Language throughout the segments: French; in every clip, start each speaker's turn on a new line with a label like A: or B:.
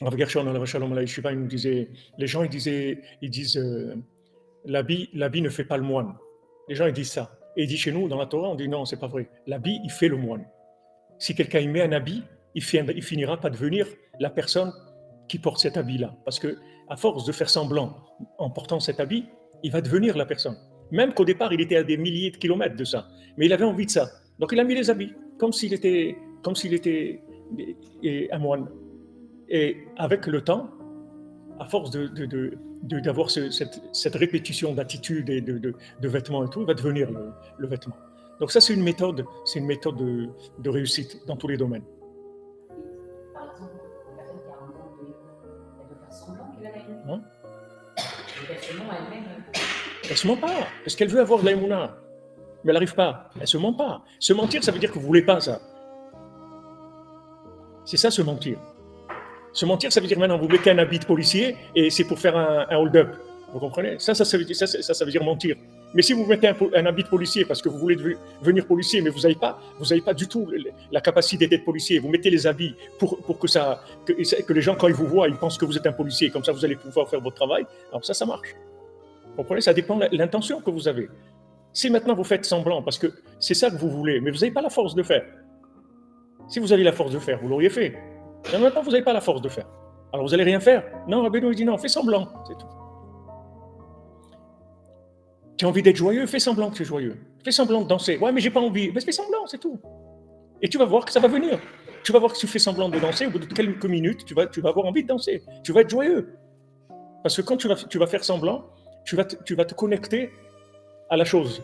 A: Rav Gershon, alav shalom, à la yeshiva, il nous disait, les gens, ils disent, l'habit ne fait pas le moine. Les gens, ils disent ça. Et il dit chez nous, dans la Torah, on dit non, c'est pas vrai. L'habit, il fait le moine. Si quelqu'un y met un habit, il finira par devenir la personne qui porte cet habit-là. Parce que, à force de faire semblant en portant cet habit, il va devenir la personne. Même qu'au départ, il était à des milliers de kilomètres de ça. Mais il avait envie de ça. Donc il a mis les habits, comme s'il était un moine. Et avec le temps, à force d'avoir cette répétition d'attitude et de vêtements et tout, il va devenir le vêtement. Donc ça, c'est une méthode de réussite dans tous les domaines.
B: Par exemple, la personne qui a un manque de elle peut faire semblant qu'elle a la haine.
A: Hein?
B: Et personnellement, elle-même.
A: Elle ne se ment pas, parce qu'elle veut avoir de l'aïmouna. Mais elle n'arrive pas. Elle ne se ment pas. Se mentir, ça veut dire que vous ne voulez pas ça. C'est ça, se mentir. Se mentir, ça veut dire maintenant, vous mettez un habit de policier et c'est pour faire un hold-up. Vous comprenez? Ça veut dire mentir. Mais si vous mettez un habit de policier parce que vous voulez devenir policier, mais vous n'avez pas du tout la capacité d'être policier, vous mettez les habits pour que les gens, quand ils vous voient, ils pensent que vous êtes un policier, comme ça vous allez pouvoir faire votre travail, alors ça marche. Vous comprenez? Ça dépend de l'intention que vous avez. Si maintenant vous faites semblant, parce que c'est ça que vous voulez, mais vous n'avez pas la force de faire. Si vous aviez la force de faire, vous l'auriez fait. Mais maintenant, vous n'avez pas la force de faire. Alors, vous n'allez rien faire. Non, Rabbeinu, il dit non, fais semblant, c'est tout. Tu as envie d'être joyeux, fais semblant que tu es joyeux. Fais semblant de danser. Ouais, mais j'ai pas envie. Mais fais semblant, c'est tout. Et tu vas voir que ça va venir. Tu vas voir que si tu fais semblant de danser, au bout de quelques minutes, tu vas avoir envie de danser. Tu vas être joyeux. Parce que quand tu vas faire semblant, tu vas te connecter à la chose.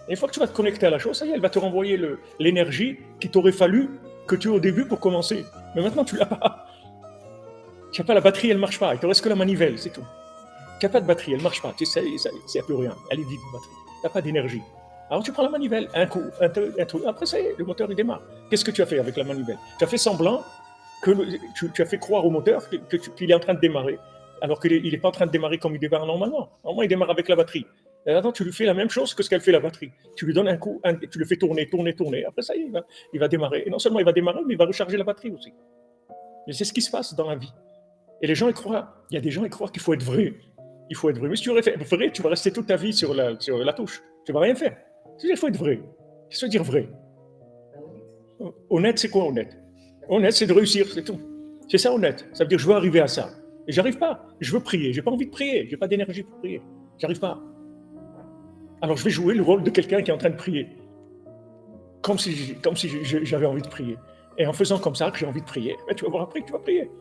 A: Et une fois que tu vas te connecter à la chose, ça y est, elle va te renvoyer l'énergie qu'il t'aurait fallu que tu aies au début pour commencer. Mais maintenant, tu l'as pas. Tu n'as pas la batterie, elle ne marche pas. Il te reste que la manivelle, c'est tout. Tu n'as pas de batterie, elle ne marche pas. Tu sais, il n'y a plus rien. Elle est vide, la batterie. Tu n'as pas d'énergie. Alors tu prends la manivelle, un coup, un truc. Après, ça y est, le moteur, il démarre. Qu'est-ce que tu as fait avec la manivelle? Tu as fait semblant que tu as fait croire au moteur qu'il est en train de démarrer, alors qu'il n'est pas en train de démarrer comme il démarre normalement. Normalement, il démarre avec la batterie. Et attends, tu lui fais la même chose que ce qu'elle fait la batterie. Tu lui donnes un coup, tu le fais tourner. Après, ça y est, il va démarrer. Et non seulement il va démarrer, mais il va recharger la batterie aussi. Mais c'est ce qui se passe dans la vie. Et les gens, ils croient. Il y a des gens, ils croient qu'il faut être vrai. Il faut être vrai. Mais si tu aurais fait vrai, tu vas rester toute ta vie sur la touche. Tu ne vas rien faire. C'est-à-dire qu'il faut être vrai. Qu'est-ce que ça veut dire vrai? Honnête, c'est quoi honnête? Honnête, c'est de réussir, c'est tout. C'est ça honnête. Ça veut dire je veux arriver à ça. Et j'arrive pas. Je veux prier. J'ai pas envie de prier. J'ai pas d'énergie pour prier. J'arrive pas. Alors je vais jouer le rôle de quelqu'un qui est en train de prier. Comme si j'avais envie de prier. Et en faisant comme ça que j'ai envie de prier, ben, tu vas voir après que tu vas prier.